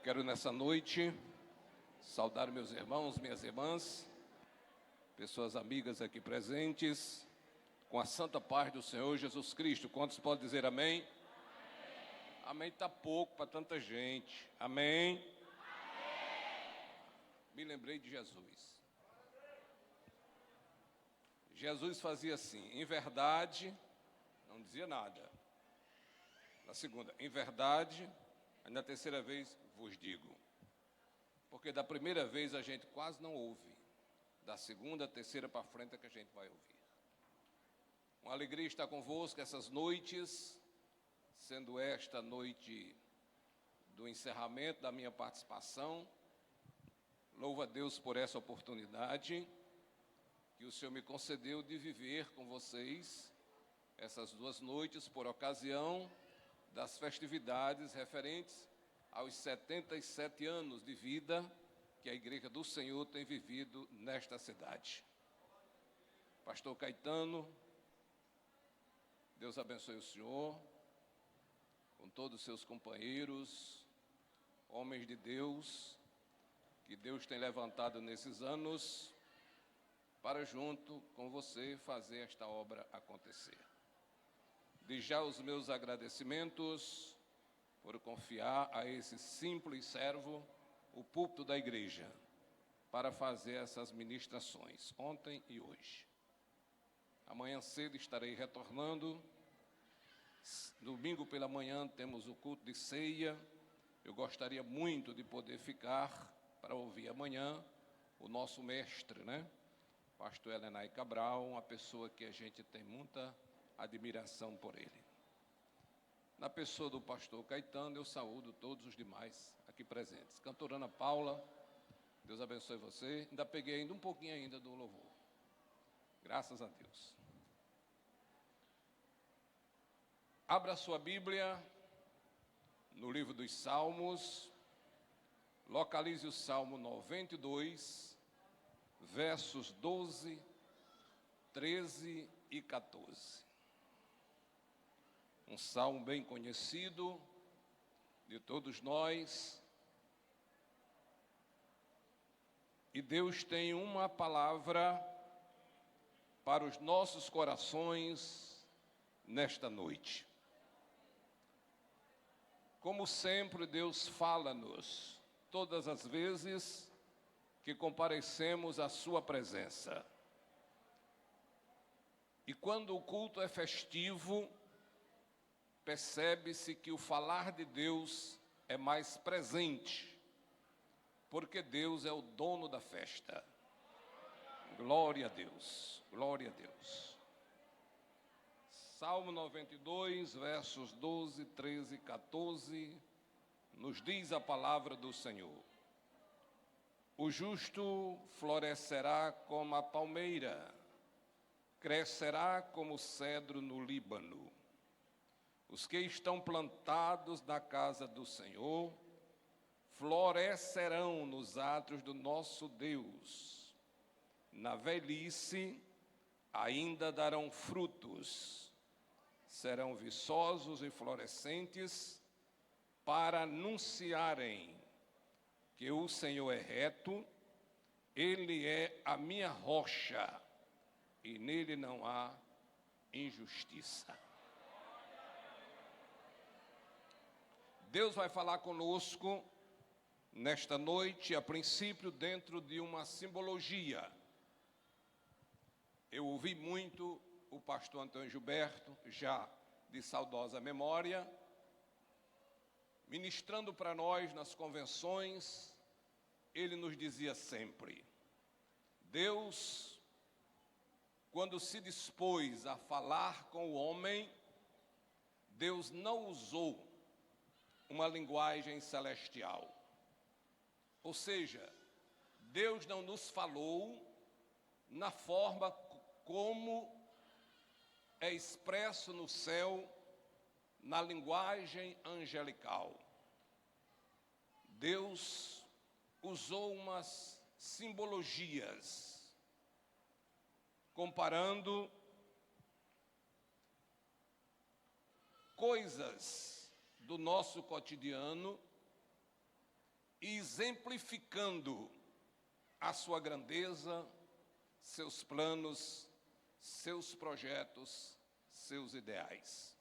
Quero nessa noite saudar meus irmãos, minhas irmãs, pessoas amigas aqui presentes, com a santa paz do Senhor Jesus Cristo. Quantos podem dizer amém? Amém está pouco para tanta gente. Amém? Me lembrei de Jesus. Jesus fazia assim, em verdade, não dizia nada. Na segunda, em verdade, e na terceira vez, vos digo. Porque da primeira vez a gente quase não ouve. Da segunda, terceira para frente é que a gente vai ouvir. Uma alegria estar convosco essas noites, sendo esta noite do encerramento da minha participação. Louvo a Deus por essa oportunidade que o Senhor me concedeu de viver com vocês essas duas noites por ocasião das festividades referentes aos 77 anos de vida que a Igreja do Senhor tem vivido nesta cidade. Pastor Caetano, Deus abençoe o senhor, com todos os seus companheiros, homens de Deus, que Deus tem levantado nesses anos, para junto com você fazer esta obra acontecer. De já os meus agradecimentos por confiar a esse simples servo o púlpito da igreja para fazer essas ministrações, ontem e hoje. Amanhã cedo estarei retornando. Domingo pela manhã temos o culto de ceia. Eu gostaria muito de poder ficar para ouvir amanhã o nosso mestre, Pastor Helenay Cabral, uma pessoa que a gente tem muita admiração por ele. Na pessoa do pastor Caetano, eu saúdo todos os demais aqui presentes. Cantora Ana Paula, Deus abençoe você. Ainda peguei um pouquinho ainda do louvor. Graças a Deus. Abra sua Bíblia no livro dos Salmos. Localize o Salmo 92, versos 12, 13 e 14. Um salmo bem conhecido de todos nós. E Deus tem uma palavra para os nossos corações nesta noite. Como sempre, Deus fala-nos todas as vezes que comparecemos à sua presença. E quando o culto é festivo, percebe-se que o falar de Deus é mais presente, porque Deus é o dono da festa. Glória a Deus, glória a Deus. Salmo 92, versos 12, 13 e 14, nos diz a palavra do Senhor. O justo florescerá como a palmeira, crescerá como o cedro no Líbano. Os que estão plantados na casa do Senhor florescerão nos átrios do nosso Deus. Na velhice ainda darão frutos, serão viçosos e florescentes para anunciarem que o Senhor é reto, Ele é a minha rocha e nele não há injustiça. Deus vai falar conosco nesta noite, a princípio dentro de uma simbologia. Eu ouvi muito o pastor Antônio Gilberto, já de saudosa memória, ministrando para nós nas convenções. Ele nos dizia sempre: Deus, quando se dispôs a falar com o homem, Deus não usou uma linguagem celestial. Ou seja, Deus não nos falou na forma como é expresso no céu, na linguagem angelical. Deus usou umas simbologias, comparando coisas do nosso cotidiano exemplificando a sua grandeza, seus planos, seus projetos, seus ideais.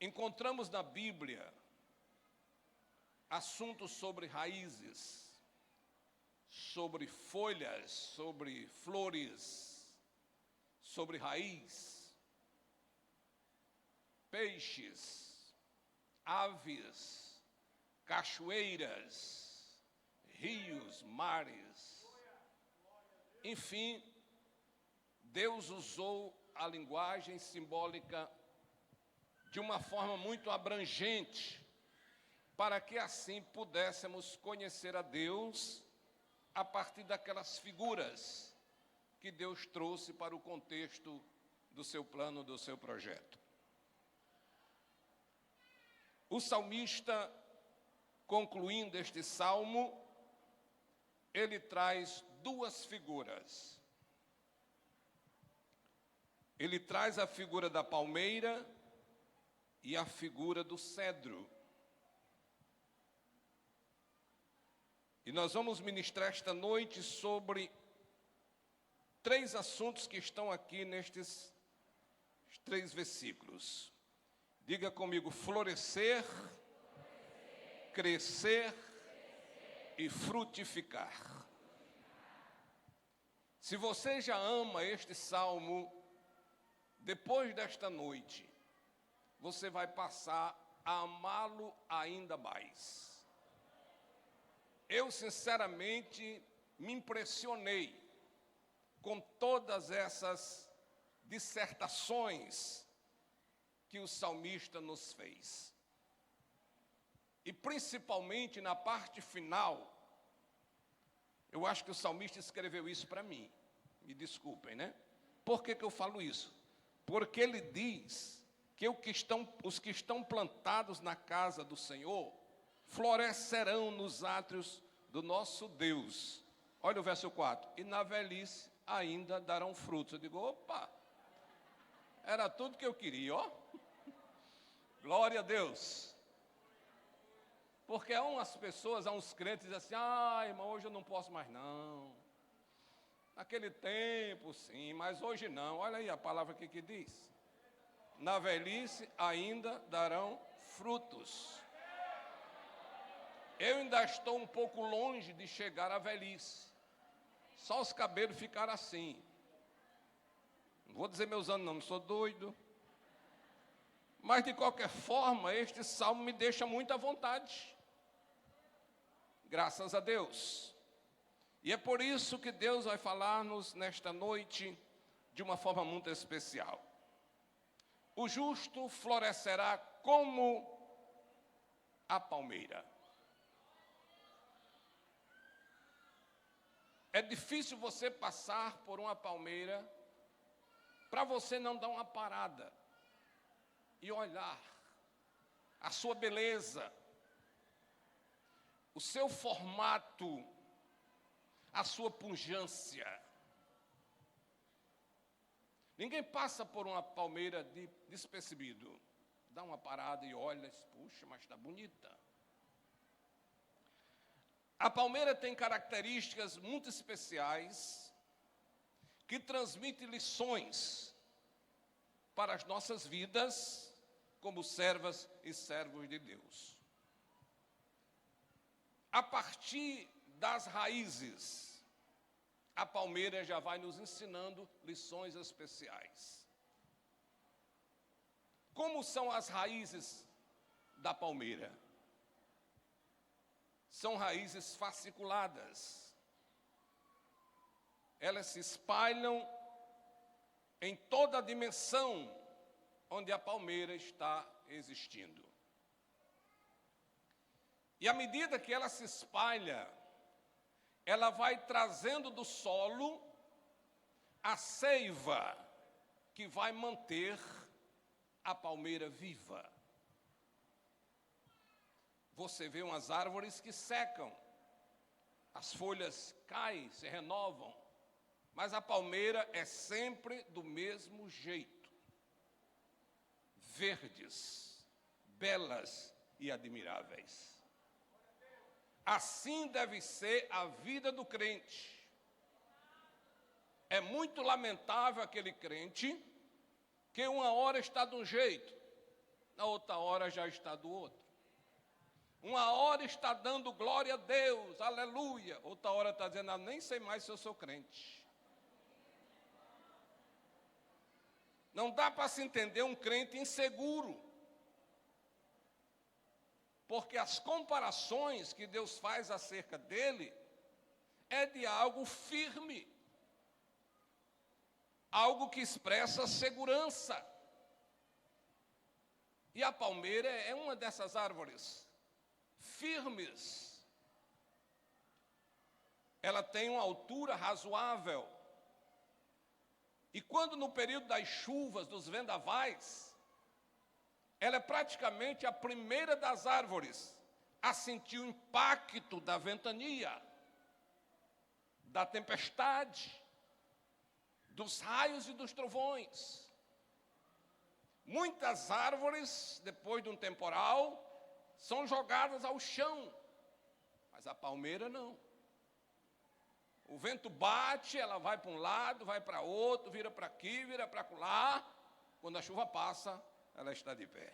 Encontramos na Bíblia assuntos sobre raízes, sobre folhas, sobre flores, sobre raiz, peixes, aves, cachoeiras, rios, mares. Enfim, Deus usou a linguagem simbólica de uma forma muito abrangente, para que assim pudéssemos conhecer a Deus a partir daquelas figuras que Deus trouxe para o contexto do seu plano, do seu projeto. O salmista, concluindo este salmo, ele traz duas figuras. Ele traz a figura da palmeira e a figura do cedro. E nós vamos ministrar esta noite sobre 3 assuntos que estão aqui nestes 3 versículos. Diga comigo: florescer, crescer e frutificar. Se você já ama este salmo, depois desta noite, você vai passar a amá-lo ainda mais. Eu, sinceramente, me impressionei com todas essas dissertações que o salmista nos fez. E principalmente na parte final, eu acho que o salmista escreveu isso para mim. Me desculpem, né? Por que eu falo isso? Porque ele diz que os que estão plantados na casa do Senhor florescerão nos átrios do nosso Deus. Olha o verso 4. E na velhice ainda darão frutos. Eu digo, opa, era tudo que eu queria, ó. Glória a Deus. Porque há umas pessoas, há uns crentes que dizem assim, irmão, hoje eu não posso mais não. Naquele tempo, sim, mas hoje não. Olha aí a palavra aqui que diz. Na velhice ainda darão frutos. Eu ainda estou um pouco longe de chegar à velhice. Só os cabelos ficaram assim. Não vou dizer meus anos não sou doido. Mas de qualquer forma, este salmo me deixa muito à vontade. Graças a Deus. E é por isso que Deus vai falar-nos nesta noite de uma forma muito especial. O justo florescerá como a palmeira. É difícil você passar por uma palmeira para você não dar uma parada e olhar a sua beleza, o seu formato, a sua pujança. Ninguém passa por uma palmeira despercebido. Dá uma parada e olha, puxa, mas está bonita. A palmeira tem características muito especiais que transmitem lições para as nossas vidas como servas e servos de Deus. A partir das raízes, a palmeira já vai nos ensinando lições especiais. Como são as raízes da palmeira? São raízes fasciculadas. Elas se espalham em toda a dimensão onde a palmeira está existindo. E à medida que ela se espalha, ela vai trazendo do solo a seiva que vai manter a palmeira viva. Você vê umas árvores que secam, as folhas caem, se renovam, mas a palmeira é sempre do mesmo jeito. Verdes, belas e admiráveis. Assim deve ser a vida do crente. É muito lamentável aquele crente que uma hora está de um jeito, na outra hora já está do outro. Uma hora está dando glória a Deus, aleluia. Outra hora está dizendo, nem sei mais se eu sou crente. Não dá para se entender um crente inseguro. Porque as comparações que Deus faz acerca dele é de algo firme. Algo que expressa segurança. E a palmeira é uma dessas árvores firmes. Ela tem uma altura razoável. E quando no período das chuvas, dos vendavais, ela é praticamente a primeira das árvores a sentir o impacto da ventania, da tempestade, dos raios e dos trovões. Muitas árvores, depois de um temporal, são jogadas ao chão, mas a palmeira não. O vento bate, ela vai para um lado, vai para outro, vira para aqui, vira para lá. Quando a chuva passa, ela está de pé.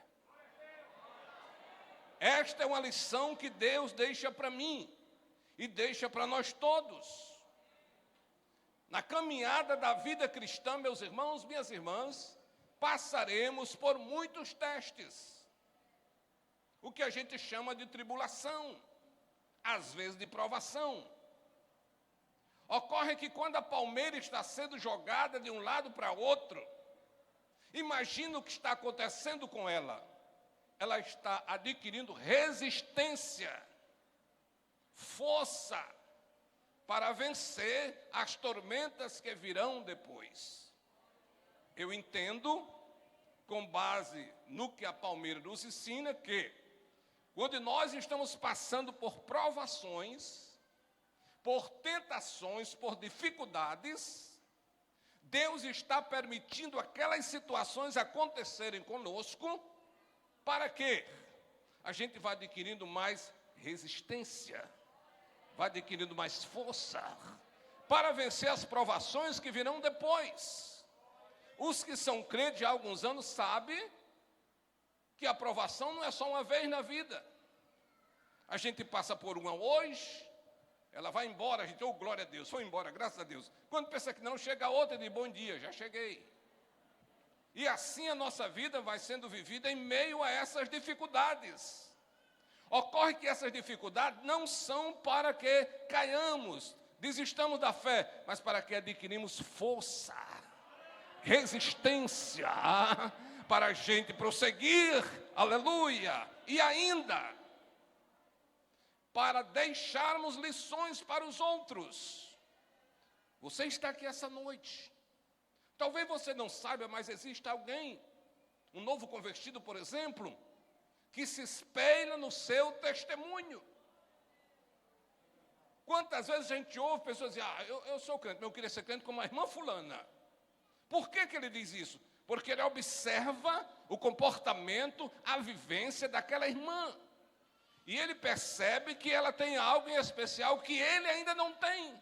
Esta é uma lição que Deus deixa para mim e deixa para nós todos. Na caminhada da vida cristã, meus irmãos, minhas irmãs, passaremos por muitos testes. O que a gente chama de tribulação, às vezes de provação. Ocorre que quando a palmeira está sendo jogada de um lado para outro, imagina o que está acontecendo com ela. Ela está adquirindo resistência, força, para vencer as tormentas que virão depois. Eu entendo, com base no que a palmeira nos ensina, que quando nós estamos passando por provações, por tentações, por dificuldades, Deus está permitindo aquelas situações acontecerem conosco, para que a gente vá adquirindo mais resistência, vai adquirindo mais força, para vencer as provações que virão depois. Os que são crentes há alguns anos sabem que a provação não é só uma vez na vida. A gente passa por uma hoje, ela vai embora, a gente, oh glória a Deus, foi embora, graças a Deus. Quando pensa que não, chega outra de bom dia, já cheguei. E assim a nossa vida vai sendo vivida em meio a essas dificuldades. Ocorre que essas dificuldades não são para que caiamos, desistamos da fé, mas para que adquirimos força, resistência, para a gente prosseguir, aleluia, e ainda para deixarmos lições para os outros. Você está aqui essa noite, talvez você não saiba, mas existe alguém, um novo convertido, por exemplo, que se espelha no seu testemunho. Quantas vezes a gente ouve pessoas dizer, eu sou crente, mas eu queria ser crente como a irmã fulana. Por que ele diz isso? Porque ele observa o comportamento, a vivência daquela irmã. E ele percebe que ela tem algo em especial que ele ainda não tem.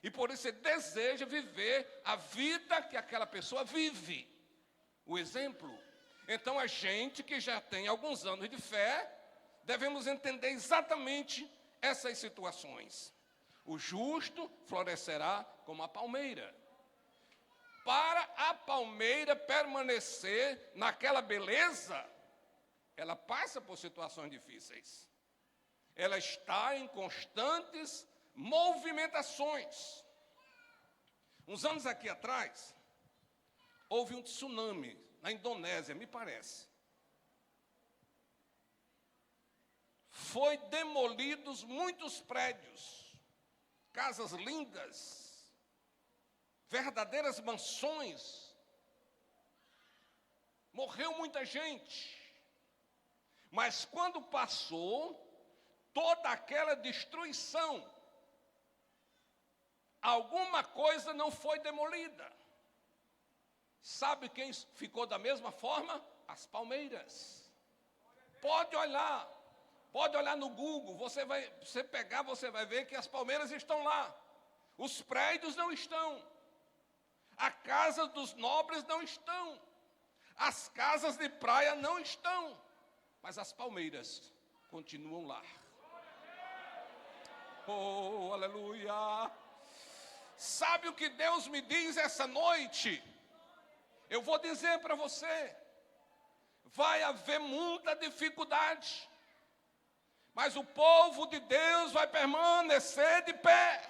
E por isso ele deseja viver a vida que aquela pessoa vive. O exemplo. Então a gente que já tem alguns anos de fé, devemos entender exatamente essas situações. O justo florescerá como a palmeira. Para a palmeira permanecer naquela beleza, ela passa por situações difíceis. Ela está em constantes movimentações. Uns anos aqui atrás, houve um tsunami na Indonésia, me parece. Foi demolidos muitos prédios, casas lindas, verdadeiras mansões. Morreu muita gente. Mas quando passou toda aquela destruição, alguma coisa não foi demolida. Sabe quem ficou da mesma forma? As palmeiras. Pode olhar. Pode olhar no Google, você vai ver que as palmeiras estão lá. Os prédios não estão. A casa dos nobres não estão. As casas de praia não estão. Mas as palmeiras continuam lá. Oh, aleluia! Sabe o que Deus me diz essa noite? Eu vou dizer para você. Vai haver muita dificuldade. Mas o povo de Deus vai permanecer de pé.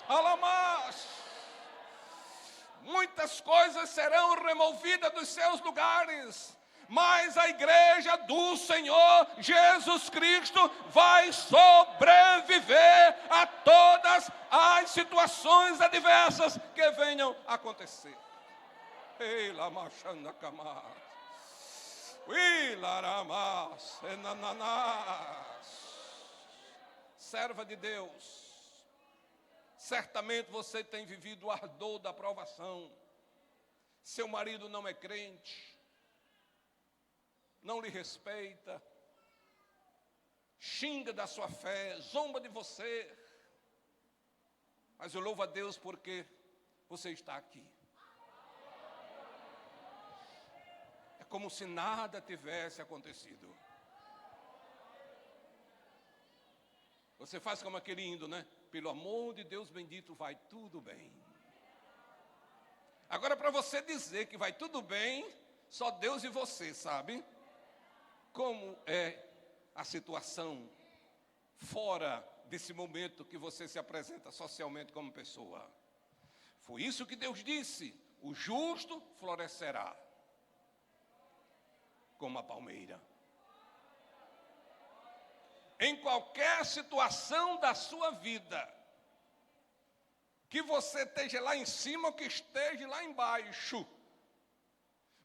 Alamás. Muitas coisas serão removidas dos seus lugares. Mas a igreja do Senhor Jesus Cristo vai sobreviver a todas as situações adversas que venham a acontecer. Ei, lamachanda camar. Serva de Deus, certamente você tem vivido o ardor da provação. Seu marido não é crente, não lhe respeita, xinga da sua fé, zomba de você. Mas eu louvo a Deus porque você está aqui. Como se nada tivesse acontecido. Você faz como aquele hino, né? Pelo amor de Deus bendito, vai tudo bem. Agora, para você dizer que vai tudo bem, só Deus e você, sabe? Como é a situação fora desse momento que você se apresenta socialmente como pessoa. Foi isso que Deus disse: o justo florescerá como a palmeira. Em qualquer situação da sua vida, que você esteja lá em cima ou que esteja lá embaixo,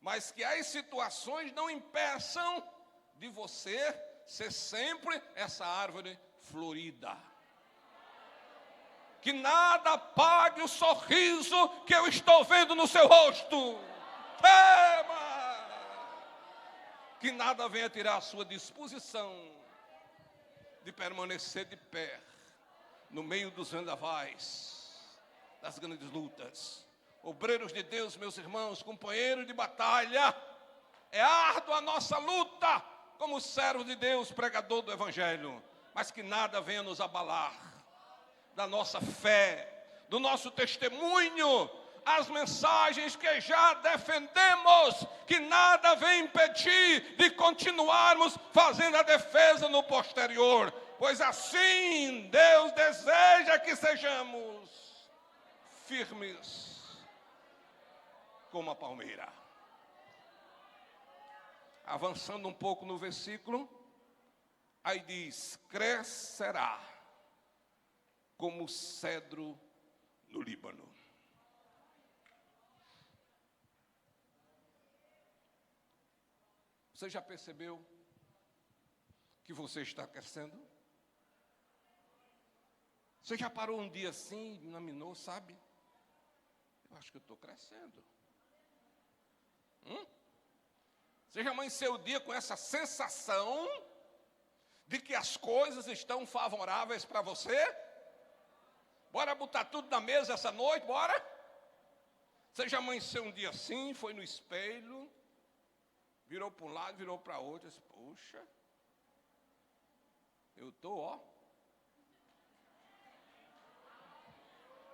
mas que as situações não impeçam de você ser sempre essa árvore florida. Que nada apague o sorriso que eu estou vendo no seu rosto. Que nada venha tirar a sua disposição de permanecer de pé no meio dos vendavais, das grandes lutas. Obreiros de Deus, meus irmãos, companheiros de batalha, é árdua a nossa luta como servo de Deus, pregador do Evangelho, mas que nada venha nos abalar da nossa fé, do nosso testemunho, as mensagens que já defendemos, que nada vem impedir de continuarmos fazendo a defesa no posterior, pois assim Deus deseja que sejamos firmes como a palmeira. Avançando um pouco no versículo, aí diz: crescerá como o cedro no Líbano. Você já percebeu que você está crescendo? Você já parou um dia assim, examinou, sabe? Eu acho que eu estou crescendo. Você já amanheceu o dia com essa sensação de que as coisas estão favoráveis para você? Bora botar tudo na mesa essa noite, bora? Você já amanheceu um dia assim, foi no espelho, virou para um lado, virou para outro, disse: puxa, eu estou, ó.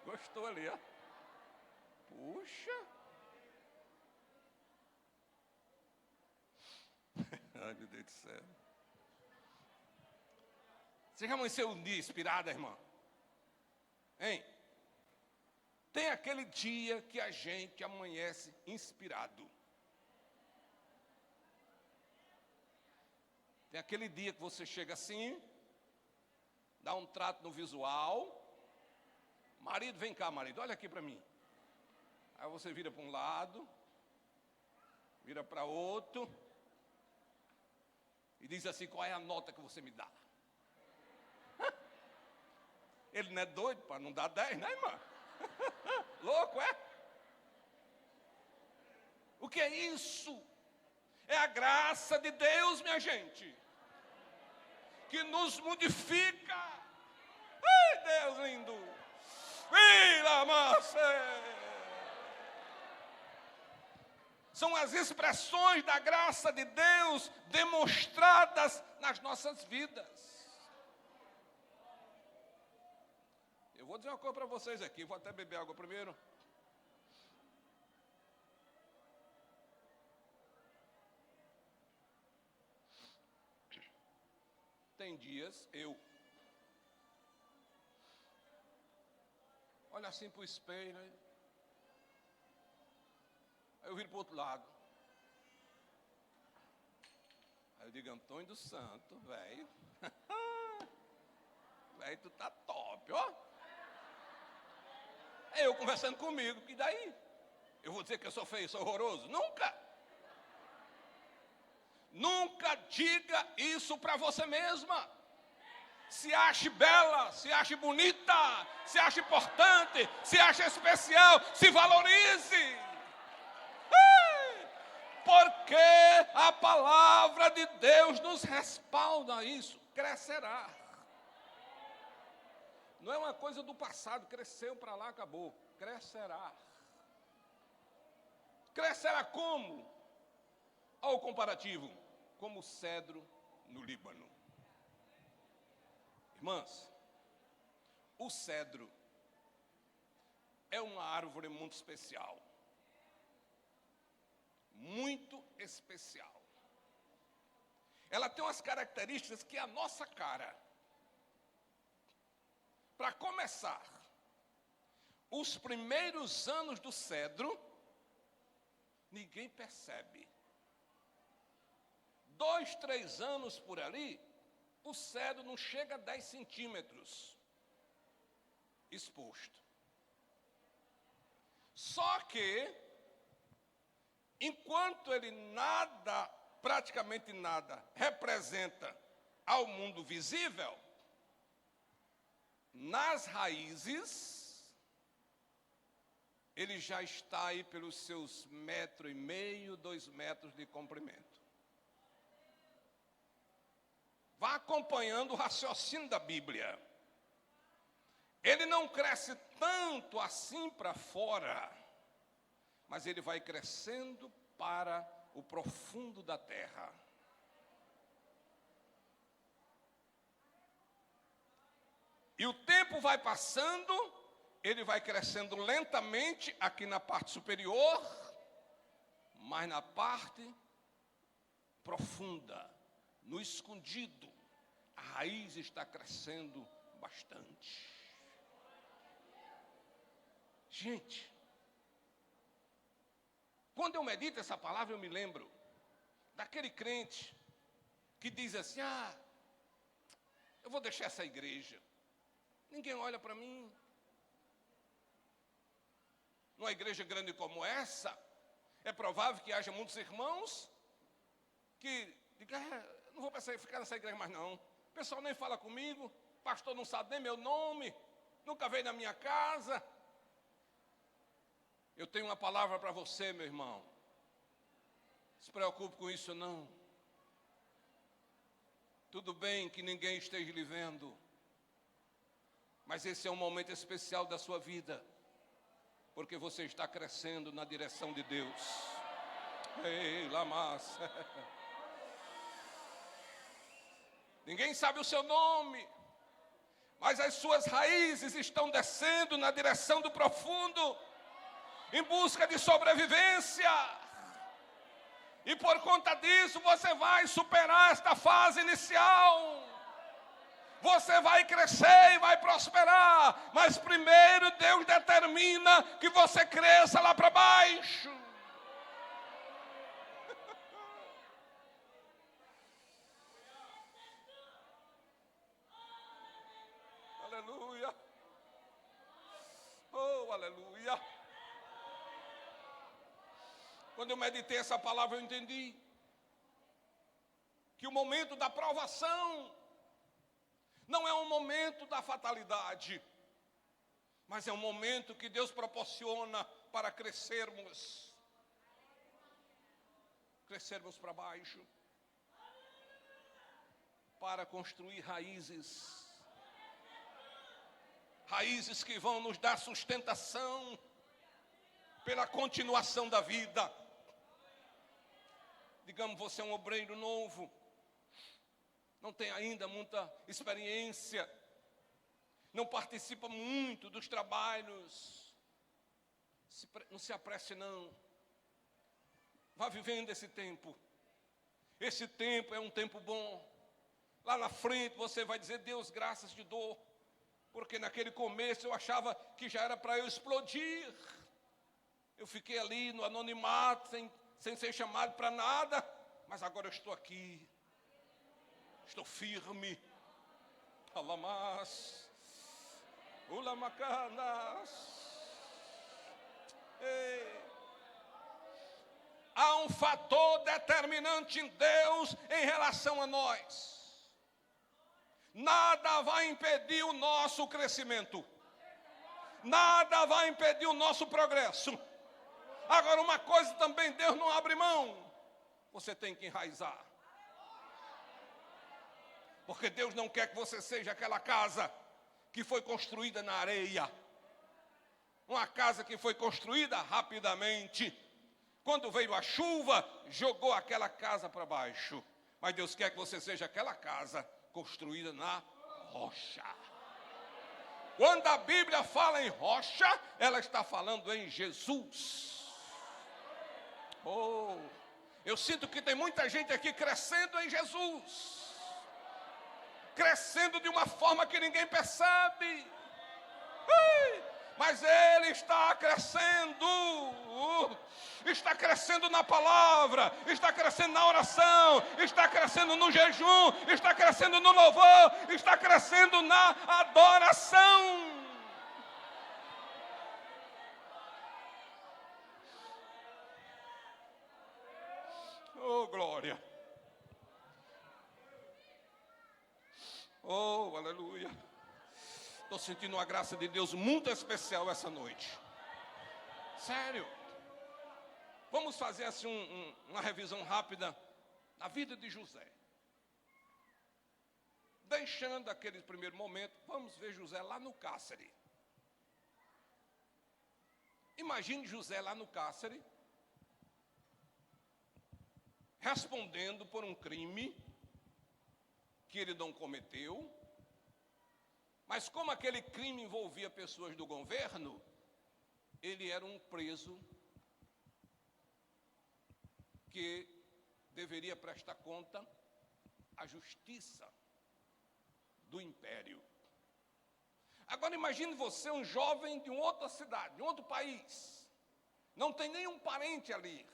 Gostou ali, ó. Puxa. Ai, meu Deus do céu. Você já amanheceu um dia inspirada, irmã? Hein? Tem aquele dia que a gente amanhece inspirado. Tem aquele dia que você chega assim, dá um trato no visual. Marido, vem cá, marido, olha aqui para mim. Aí você vira para um lado, vira para outro, e diz assim: qual é a nota que você me dá? Ele não é doido para não dar 10, né, irmã? Louco, é? O que é isso? É a graça de Deus, minha gente. que nos modifica. Ai, Deus lindo. Vira, massa. São as expressões da graça de Deus demonstradas nas nossas vidas. Eu vou dizer uma coisa para vocês aqui, vou até beber água primeiro. Tem dias, eu olho assim para o espelho, né? Aí eu viro para o outro lado. Aí eu digo, Antônio dos Santos, velho. Velho, tu tá top, ó. É eu conversando comigo, que daí? Eu vou dizer que eu sou feio, sou horroroso? Nunca. Nunca diga isso para você mesma. Se ache bela, se ache bonita, se ache importante, se ache especial, se valorize. Porque a palavra de Deus nos respalda isso. Crescerá. Não é uma coisa do passado, cresceu para lá, acabou. Crescerá. Crescerá como? Ao comparativo, como o cedro no Líbano. Irmãs, o cedro é uma árvore muito especial. Muito especial. Ela tem umas características que é a nossa cara. Para começar, os primeiros anos do cedro, ninguém percebe. 2, 3 anos por ali, o cedro não chega a 10 centímetros exposto. Só que, enquanto ele nada, praticamente nada, representa ao mundo visível, nas raízes, ele já está aí pelos seus 1,5 metros, 2 metros de comprimento. Vá acompanhando o raciocínio da Bíblia. Ele não cresce tanto assim para fora, mas ele vai crescendo para o profundo da terra. E o tempo vai passando, ele vai crescendo lentamente aqui na parte superior, mas na parte profunda, no escondido, a raiz está crescendo bastante. Gente, quando eu medito essa palavra, eu me lembro daquele crente que diz assim, eu vou deixar essa igreja. Ninguém olha para mim. Numa igreja grande como essa, é provável que haja muitos irmãos que digam, não vou ficar nessa igreja mais não. O pessoal nem fala comigo, o pastor não sabe nem meu nome, nunca veio na minha casa. Eu tenho uma palavra para você, meu irmão. Não se preocupe com isso não. Tudo bem que ninguém esteja lhe vendo, mas esse é um momento especial da sua vida, porque você está crescendo na direção de Deus. Ei, Lamas. Ninguém sabe o seu nome, mas as suas raízes estão descendo na direção do profundo, em busca de sobrevivência. E por conta disso você vai superar esta fase inicial. Você vai crescer e vai prosperar, mas primeiro Deus determina que você cresça lá para baixo. Aleluia. Oh, aleluia. Quando eu meditei essa palavra, eu entendi que o momento da provação não é um momento da fatalidade, mas é um momento que Deus proporciona para crescermos para baixo. para construir raízes. Raízes que vão nos dar sustentação pela continuação da vida. Digamos, você é um obreiro novo, não tem ainda muita experiência, não participa muito dos trabalhos. Não se apresse não. Vá vivendo esse tempo. Esse tempo é um tempo bom. Lá na frente você vai dizer: Deus, graças te dou, porque naquele começo eu achava que já era para eu explodir. Eu fiquei ali no anonimato, sem ser chamado para nada, mas agora eu estou aqui. Estou firme. Alamas. Ulamacanas. Há um fator determinante em Deus em relação a nós. Nada vai impedir o nosso crescimento. Nada vai impedir o nosso progresso. Agora, uma coisa também Deus não abre mão. Você tem que enraizar. Porque Deus não quer que você seja aquela casa que foi construída na areia. Uma casa que foi construída rapidamente. Quando veio a chuva, jogou aquela casa para baixo. Mas Deus quer que você seja aquela casa construída na rocha. Quando a Bíblia fala em rocha, ela está falando em Jesus. Oh, eu sinto que tem muita gente aqui crescendo em Jesus. Crescendo de uma forma que ninguém percebe. Mas ele está crescendo. Está crescendo na palavra, está crescendo na oração, está crescendo no jejum, está crescendo no louvor, está crescendo na adoração. Oh, glória. Oh, aleluia. Estou sentindo uma graça de Deus muito especial essa noite. Sério. Vamos fazer assim uma revisão rápida na vida de José. Deixando aquele primeiro momento, vamos ver José lá no cárcere. Imagine José lá no cárcere, respondendo por um crime que ele não cometeu, mas como aquele crime envolvia pessoas do governo, ele era um preso que deveria prestar conta à justiça do império. Agora imagine você, um jovem de uma outra cidade, de um outro país, não tem nenhum parente ali,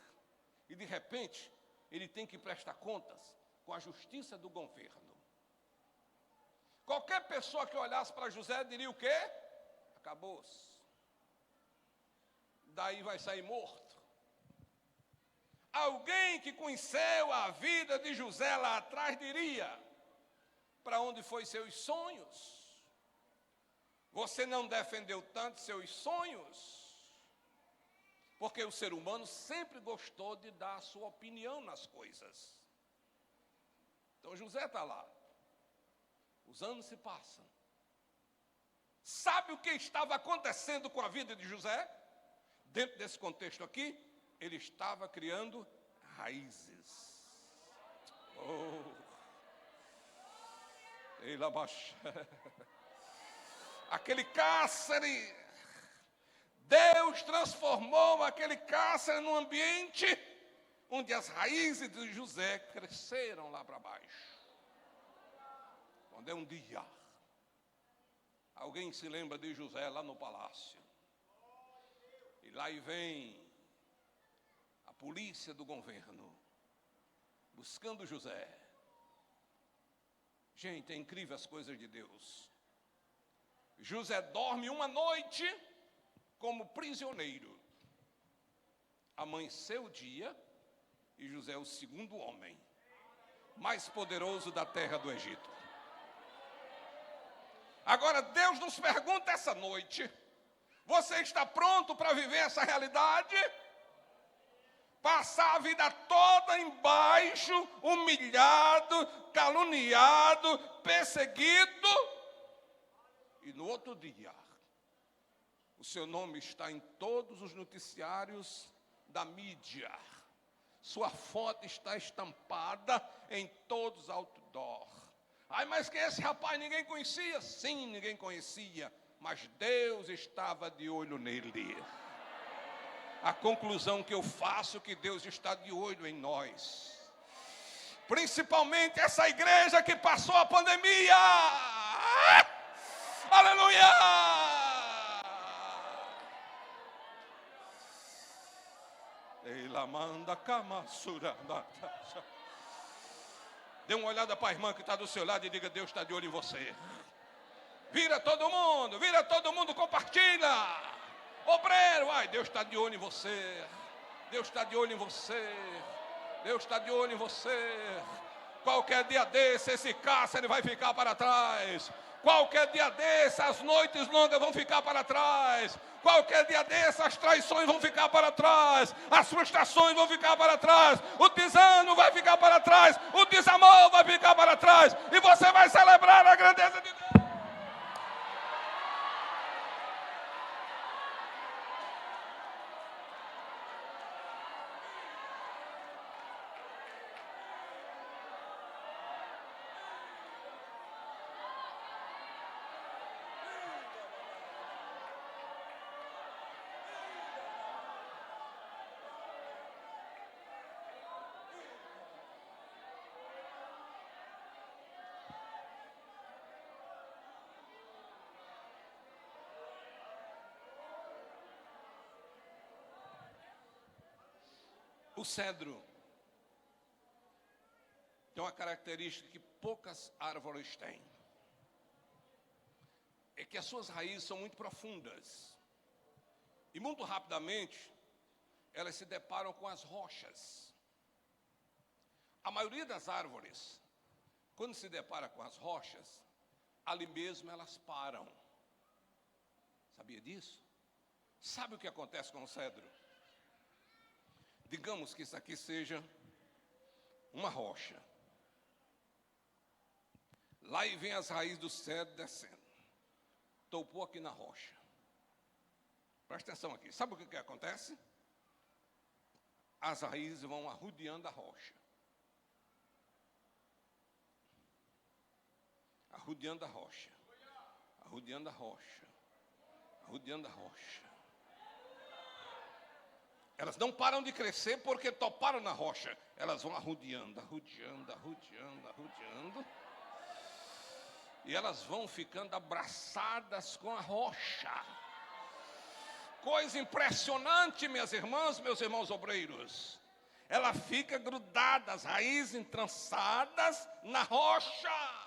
e de repente ele tem que prestar contas com a justiça do governo. Qualquer pessoa que olhasse para José diria o quê? Acabou-se. Daí vai sair morto. Alguém que conheceu a vida de José lá atrás diria: para onde foi seus sonhos? Você não defendeu tanto seus sonhos? Porque o ser humano sempre gostou de dar a sua opinião nas coisas. Então José está lá. Os anos se passam. Sabe o que estava acontecendo com a vida de José? Dentro desse contexto aqui, ele estava criando raízes. Oh. Ele abaixa. Aquele cárcere, Deus transformou aquele cárcere num ambiente onde as raízes de José cresceram lá para baixo. Quando é um dia, alguém se lembra de José lá no palácio. E lá vem a polícia do governo, buscando José. Gente, é incrível as coisas de Deus. José dorme uma noite como prisioneiro. Amanheceu o dia e José é o segundo homem mais poderoso da terra do Egito. Agora Deus nos pergunta essa noite: você está pronto para viver essa realidade? passar a vida toda embaixo, humilhado, caluniado, perseguido, e no outro dia, o seu nome está em todos os noticiários da mídia, sua foto está estampada em todos os outdoor. Ai, mas quem é esse rapaz? Ninguém conhecia? Sim, ninguém conhecia, mas Deus estava de olho nele. A conclusão que eu faço é que Deus está de olho em nós. Principalmente essa igreja que passou a pandemia. Aleluia! Ela manda camassura. Dê uma olhada para a irmã que está do seu lado e diga: Deus está de olho em você. Vira todo mundo, compartilha. Obreiro, ai, Deus está de olho em você. Deus está de olho em você. Deus está de olho em você. Qualquer dia desse, esse cárcere vai ficar para trás. Qualquer dia desse, as noites longas vão ficar para trás. Qualquer dia desse, as traições vão ficar para trás. As frustrações vão ficar para trás. O desânimo vai ficar para trás. O desamor vai ficar para trás. E você vai celebrar a grandeza de Deus. O cedro tem uma característica que poucas árvores têm. É que as suas raízes são muito profundas. E muito rapidamente, elas se deparam com as rochas. A maioria das árvores, quando se depara com as rochas, ali mesmo elas param. Sabia disso? Sabe o que acontece com o cedro? Digamos que isso aqui seja uma rocha. Lá e vem as raízes do cedro descendo. Topou aqui na rocha. Presta atenção aqui. Sabe o que acontece? As raízes vão arrodeando a rocha. Arrodeando a rocha. Arrodeando a rocha. Arrodeando a rocha. Elas não param de crescer porque toparam na rocha. Elas vão arrodeando, arrodeando, arrodeando, arrodeando. E elas vão ficando abraçadas com a rocha. Coisa impressionante, minhas irmãs, meus irmãos obreiros. Ela fica grudada, as raízes entrançadas na rocha.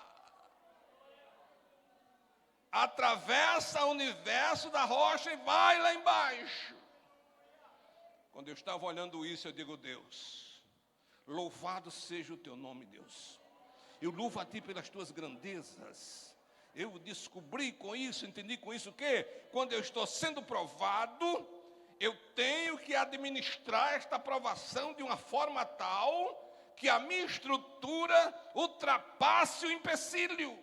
Atravessa o universo da rocha e vai lá embaixo. Quando eu estava olhando isso, eu digo: Deus, louvado seja o teu nome, Deus. Eu louvo a ti pelas tuas grandezas. Eu descobri com isso, entendi com isso que, quando eu estou sendo provado, eu tenho que administrar esta provação de uma forma tal que a minha estrutura ultrapasse o empecilho.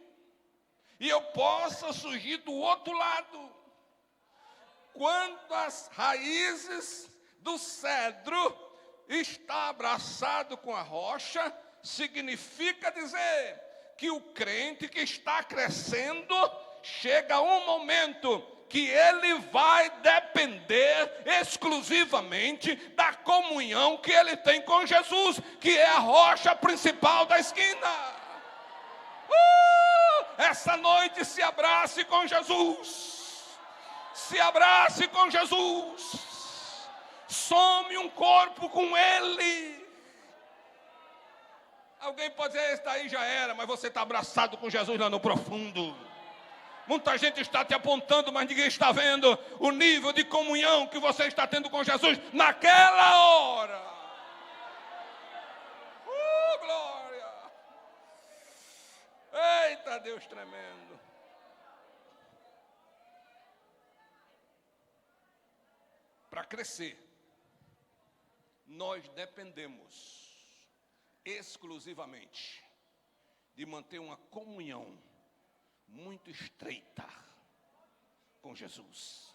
E eu possa surgir do outro lado. Quando as raízes do cedro está abraçado com a rocha, significa dizer que o crente que está crescendo, chega um momento que ele vai depender exclusivamente da comunhão que ele tem com Jesus, que é a rocha principal da esquina. Essa noite se abrace com Jesus. Se abrace com Jesus. Some um corpo com Ele. Alguém pode dizer: esse daí já era, mas você está abraçado com Jesus lá no profundo. Muita gente está te apontando, mas ninguém está vendo o nível de comunhão que você está tendo com Jesus naquela hora. Glória! Eita, Deus tremendo. Para crescer, nós dependemos exclusivamente de manter uma comunhão muito estreita com Jesus.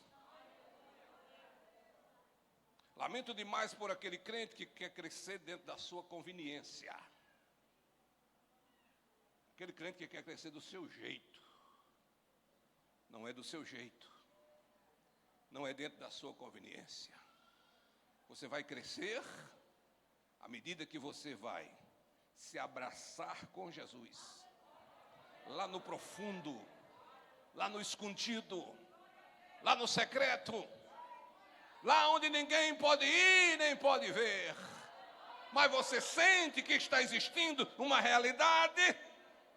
Lamento demais por aquele crente que quer crescer dentro da sua conveniência. Aquele crente que quer crescer do seu jeito. Não é do seu jeito. Não é dentro da sua conveniência. Você vai crescer à medida que você vai se abraçar com Jesus. Lá no profundo, lá no escondido, lá no secreto, lá onde ninguém pode ir nem pode ver. Mas você sente que está existindo uma realidade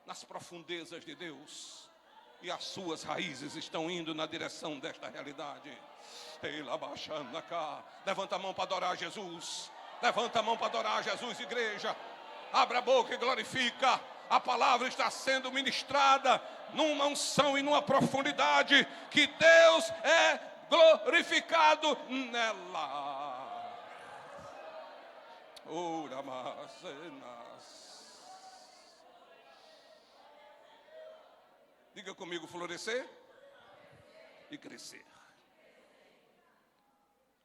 nas profundezas de Deus. E as suas raízes estão indo na direção desta realidade. Levanta a mão para adorar Jesus. Levanta a mão para adorar Jesus, igreja. Abra a boca e glorifica. A palavra está sendo ministrada numa unção e numa profundidade que Deus é glorificado nela. Ora, diga comigo, florescer e crescer.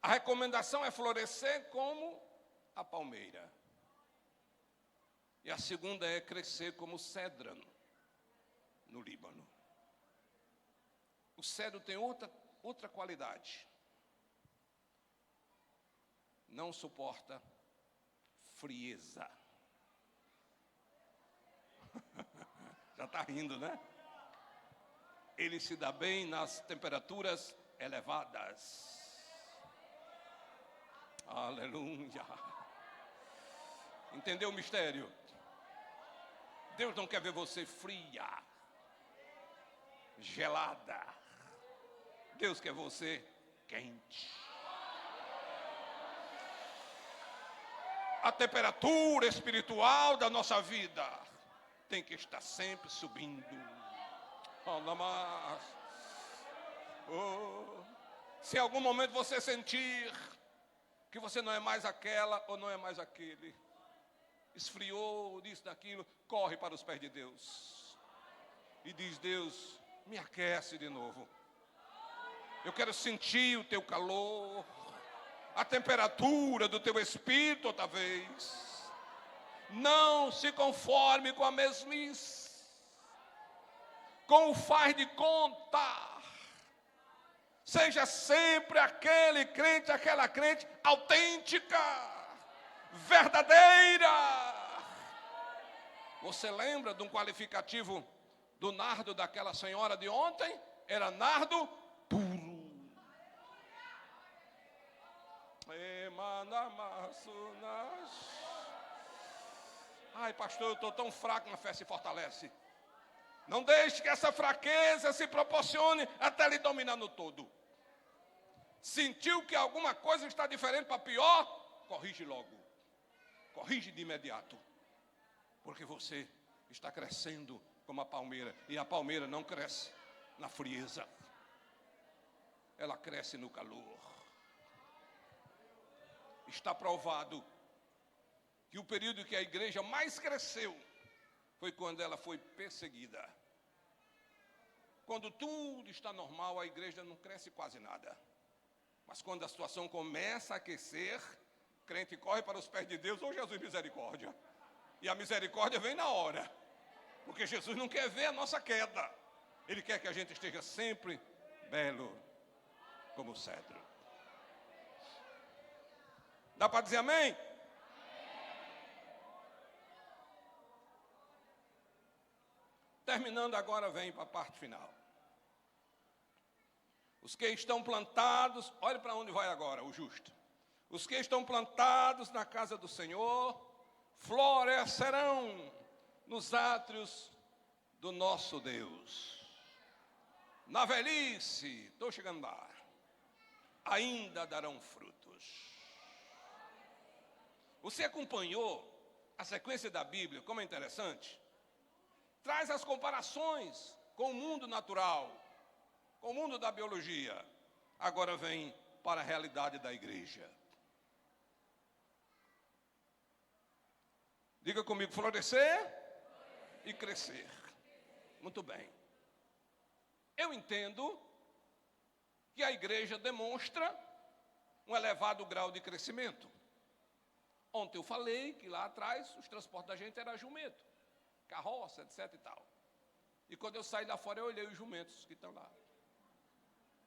A recomendação é florescer como a palmeira. E a segunda é crescer como o cedro no Líbano. O cedro tem outra qualidade. Não suporta frieza. Já está rindo, né? Ele se dá bem nas temperaturas elevadas. Aleluia. Entendeu o mistério? Deus não quer ver você fria, gelada. Deus quer você quente. A temperatura espiritual da nossa vida tem que estar sempre subindo. Se em algum momento você sentir que você não é mais aquela ou não é mais aquele, esfriou, disso, daquilo, corre para os pés de Deus e diz: Deus, me aquece de novo. Eu quero sentir o teu calor, a temperatura do teu espírito outra vez. Não se conforme com a mesmice, com o faz de conta. Seja sempre aquele crente, aquela crente autêntica, verdadeira. Você lembra de um qualificativo do nardo daquela senhora de ontem? Era nardo puro. Ai, pastor, eu estou tão fraco, na fé se fortalece. Não deixe que essa fraqueza se proporcione até lhe dominar no todo. Sentiu que alguma coisa está diferente para pior? Corrige logo. Corrige de imediato. Porque você está crescendo como a palmeira. E a palmeira não cresce na frieza. Ela cresce no calor. Está provado que o período que a igreja mais cresceu foi quando ela foi perseguida. Quando tudo está normal, a igreja não cresce quase nada. Mas quando a situação começa a aquecer, o crente corre para os pés de Deus: ô Jesus, misericórdia. E a misericórdia vem na hora. Porque Jesus não quer ver a nossa queda. Ele quer que a gente esteja sempre belo como o cedro. Dá para dizer amém? Terminando agora, vem para a parte final. Os que estão plantados, olhe para onde vai agora o justo. Os que estão plantados na casa do Senhor florescerão nos átrios do nosso Deus. Na velhice, estou chegando lá, ainda darão frutos. Você acompanhou a sequência da Bíblia, como é interessante? Traz as comparações com o mundo natural, com o mundo da biologia. Agora vem para a realidade da igreja. Diga comigo, florescer e crescer. Muito bem. Eu entendo que a igreja demonstra um elevado grau de crescimento. Ontem eu falei que lá atrás os transportes da gente era jumento, carroça, etc e tal. E quando eu saí lá fora eu olhei os jumentos que estão lá.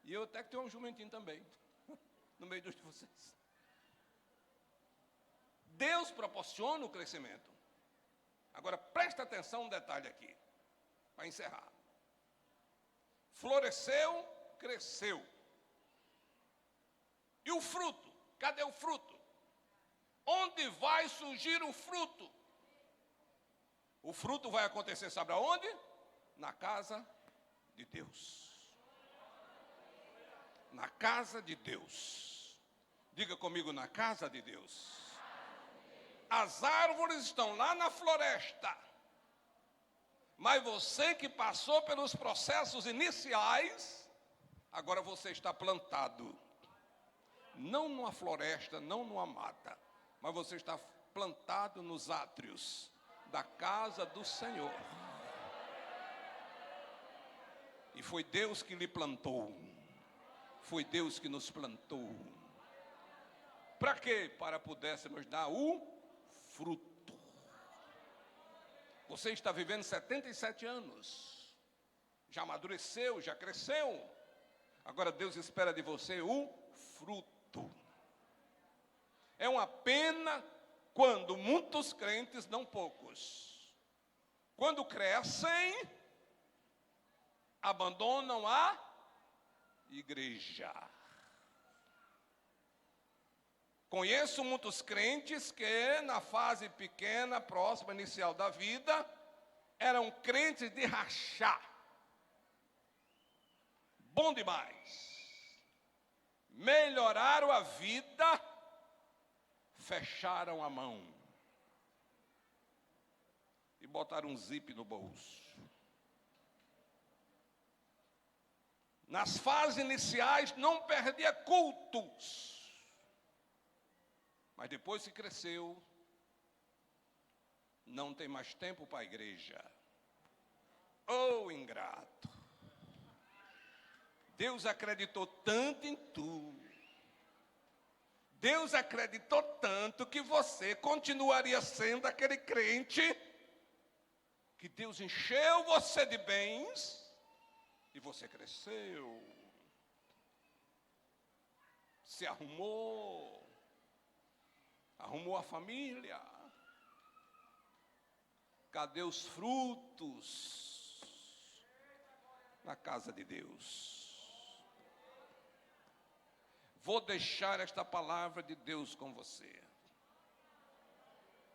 E eu até que tenho um jumentinho também, no meio de vocês. Deus proporciona o crescimento. Agora presta atenção um detalhe aqui, para encerrar. Floresceu, cresceu. E o fruto? Cadê o fruto? Onde vai surgir o fruto? O fruto vai acontecer, sabe aonde? Na casa de Deus. Na casa de Deus. Diga comigo, na casa de Deus. As árvores estão lá na floresta. Mas você que passou pelos processos iniciais, agora você está plantado. Não numa floresta, não numa mata, mas você está plantado nos átrios da casa do Senhor. E foi Deus que lhe plantou. Foi Deus que nos plantou. Para quê? Para pudéssemos dar o fruto. Você está vivendo 77 anos. Já amadureceu, já cresceu. Agora Deus espera de você o fruto. É uma pena quando muitos crentes, não poucos, quando crescem, abandonam a igreja. Conheço muitos crentes que na fase pequena, próxima, inicial da vida, eram crentes de rachar. Bom demais. Melhoraram a vida, fecharam a mão e botaram um zip no bolso. Nas fases iniciais não perdia cultos, mas depois que cresceu, não tem mais tempo para a igreja. Oh, ingrato! Deus acreditou tanto em tu. Deus acreditou tanto que você continuaria sendo aquele crente que Deus encheu você de bens e você cresceu, se arrumou a família. Cadê os frutos na casa de Deus? Vou deixar esta palavra de Deus com você.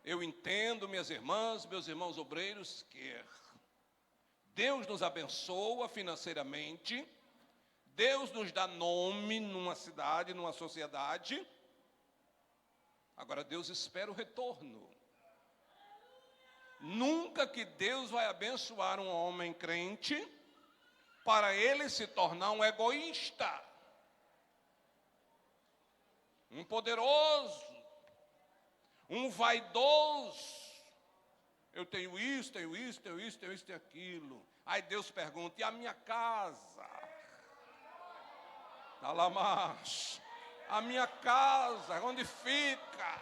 Eu entendo, minhas irmãs, meus irmãos obreiros, que Deus nos abençoa financeiramente, Deus nos dá nome numa cidade, numa sociedade. Agora Deus espera o retorno. Nunca que Deus vai abençoar um homem crente para ele se tornar um egoísta, um poderoso, um vaidoso. Eu tenho isso, tenho isso, tenho isso, tenho isso, tenho aquilo. Aí Deus pergunta, e a minha casa? Alamash, a minha casa, onde fica?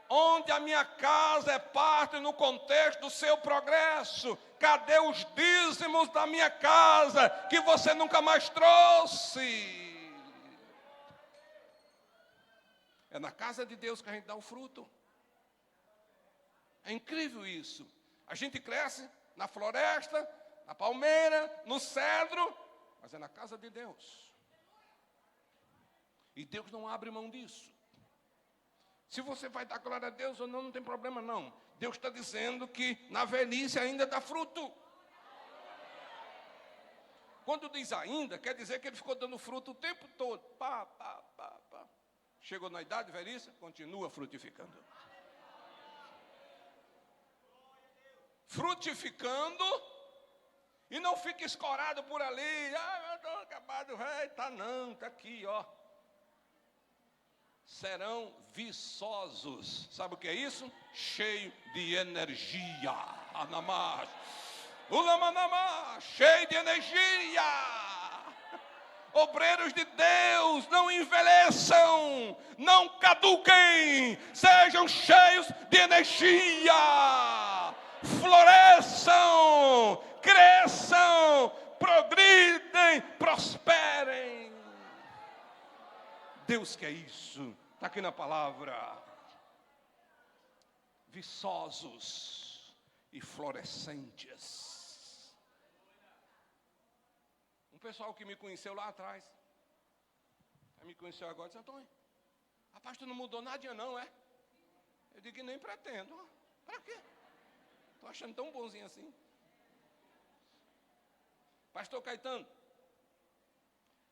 Onde a minha casa é parte no contexto do seu progresso? Cadê os dízimos da minha casa que você nunca mais trouxe? É na casa de Deus que a gente dá o fruto. É incrível isso. A gente cresce na floresta, na palmeira, no cedro, mas é na casa de Deus. E Deus não abre mão disso. Se você vai dar glória a Deus ou não, não tem problema não. Deus está dizendo que na velhice ainda dá fruto. Quando diz ainda, quer dizer que ele ficou dando fruto o tempo todo. Pá. Chegou na idade de velhice, continua frutificando. Frutificando e não fica escorado por ali. Ah, eu estou acabado, velho. Tá não, tá aqui, ó. serão viçosos. Sabe o que é isso? Cheio de energia. Anamás. Ulamanamá, cheio de energia. Obreiros de Deus, não envelheçam, não caduquem, sejam cheios de energia, floresçam, cresçam, progridem, prosperem. Deus quer isso, está aqui na palavra. Viçosos e florescentes. Um pessoal que me conheceu lá atrás, me conheceu agora, disse: Antônio, rapaz, tu não mudou nada não, é? Eu digo que nem pretendo. Para quê? Estou achando tão bonzinho assim. Pastor Caetano,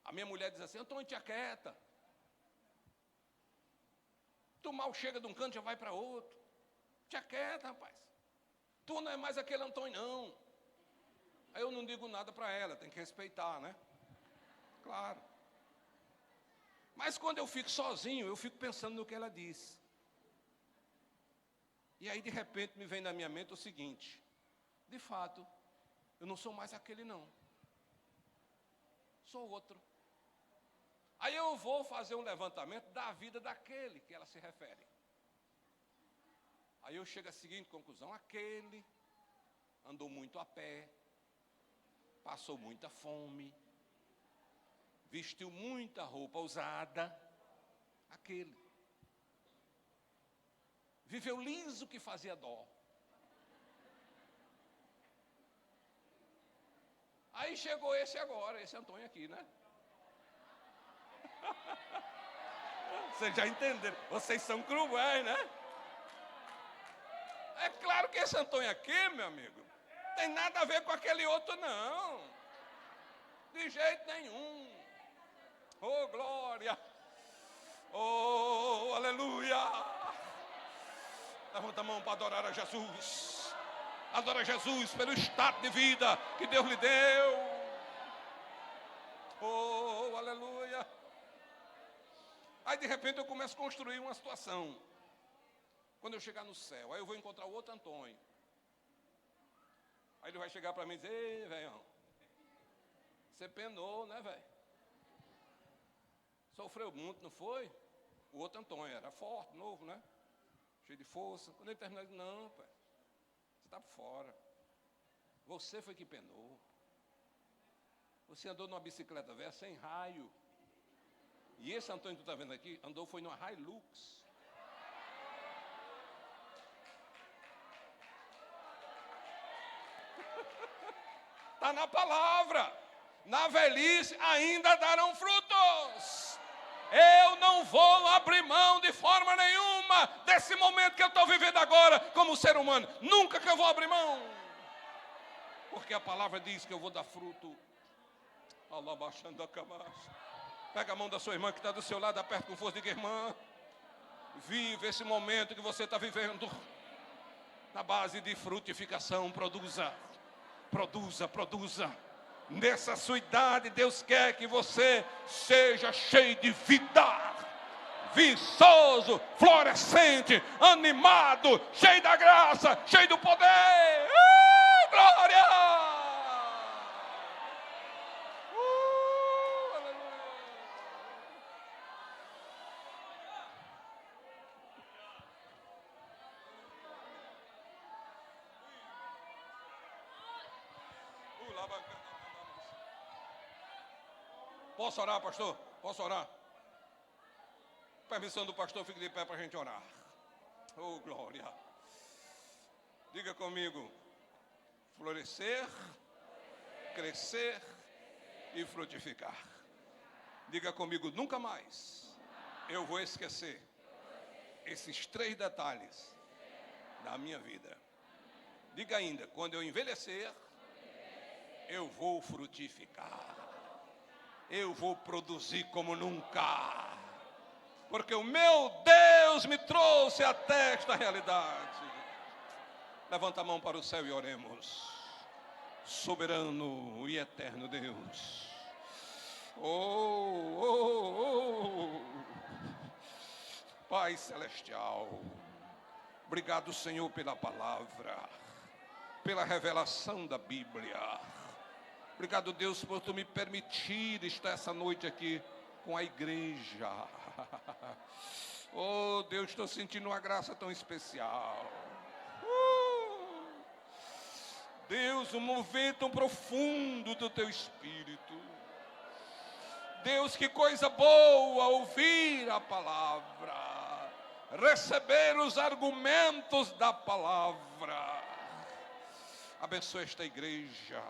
a minha mulher diz assim: Antônio, te aquieta. Tu mal chega de um canto, já vai para outro. Te aquieta, rapaz. Tu não é mais aquele Antônio, não. Aí eu não digo nada para ela, tem que respeitar, né? Claro. Mas quando eu fico sozinho, eu fico pensando no que ela disse. E aí, de repente, me vem na minha mente o seguinte: de fato, eu não sou mais aquele, não. Sou outro. Aí eu vou fazer um levantamento da vida daquele que ela se refere. Aí eu chego à seguinte conclusão: aquele andou muito a pé, passou muita fome, vestiu muita roupa usada, aquele. Viveu liso que fazia dó. Aí chegou esse agora, esse Antônio aqui, né? Vocês já entenderam, vocês são cruéis, né? É claro que esse Antônio aqui, meu amigo, tem nada a ver com aquele outro, não. De jeito nenhum. Oh, glória. Oh, aleluia. Levanta a mão para adorar a Jesus. Adora Jesus pelo estado de vida que Deus lhe deu. Oh, aleluia. Aí, de repente, eu começo a construir uma situação. Quando eu chegar no céu, aí eu vou encontrar o outro Antônio. Aí ele vai chegar para mim e dizer: ei, velhão, você penou, né, velho? Sofreu muito, não foi? O outro Antônio era forte, novo, né? Cheio de força. Quando ele terminou, ele disse: não, pai, você está por fora. Você foi que penou. Você andou numa bicicleta velha sem raio. E esse Antônio que tu está vendo aqui, andou foi numa Hilux. Está na palavra. Na velhice ainda darão frutos. Eu não vou abrir mão de forma nenhuma desse momento que eu estou vivendo agora como ser humano. Nunca que eu vou abrir mão. Porque a palavra diz que eu vou dar fruto. Allah baixando a camada. Pega a mão da sua irmã que está do seu lado, aperta com força e diga: irmã, vive esse momento que você está vivendo na base de frutificação. Produza, produza, produza. Nessa sua idade, Deus quer que você seja cheio de vida, viçoso, florescente, animado, cheio da graça, cheio do poder. Glória! Aleluia! Posso orar, pastor? Posso orar? Permissão do pastor, fique de pé para a gente orar. Oh, glória. Diga comigo: florescer, crescer e frutificar. Diga comigo: nunca mais eu vou esquecer esses 3 detalhes da minha vida. Diga ainda: quando eu envelhecer, eu vou frutificar. Eu vou produzir como nunca. Porque o meu Deus me trouxe até esta realidade. Levanta a mão para o céu e oremos. Soberano e eterno Deus. Oh, oh, oh. Pai Celestial, obrigado, Senhor, pela palavra, pela revelação da Bíblia. Obrigado, Deus, por tu me permitir estar essa noite aqui com a igreja. Oh, Deus, estou sentindo uma graça tão especial. Deus, um mover tão profundo do teu Espírito. Deus, que coisa boa ouvir a palavra, receber os argumentos da palavra. Abençoe esta igreja,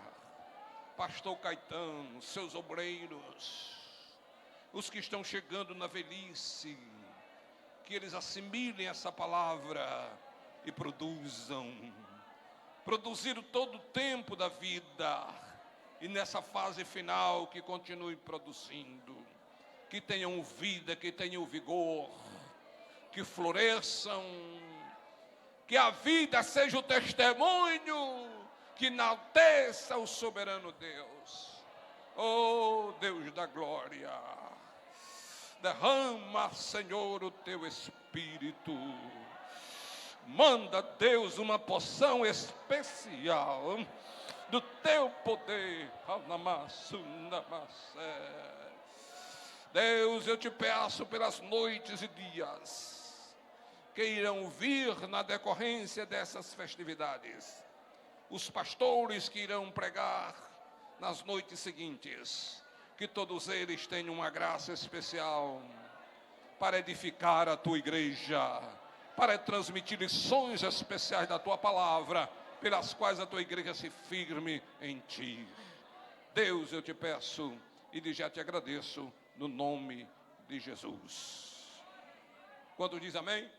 pastor Caetano, seus obreiros, os que estão chegando na velhice, que eles assimilem essa palavra e produzir todo o tempo da vida, e nessa fase final que continue produzindo, que tenham vida, que tenham vigor, que floresçam, que a vida seja o testemunho que enalteça o soberano Deus. Oh, Deus da glória, derrama, Senhor, o teu Espírito. Manda, Deus, uma porção especial do teu poder. Deus, eu te peço pelas noites e dias que irão vir na decorrência dessas festividades, os pastores que irão pregar nas noites seguintes, que todos eles tenham uma graça especial para edificar a tua igreja, para transmitir lições especiais da tua palavra, pelas quais a tua igreja se firme em ti. Deus, eu te peço e já te agradeço no nome de Jesus. Quando diz amém?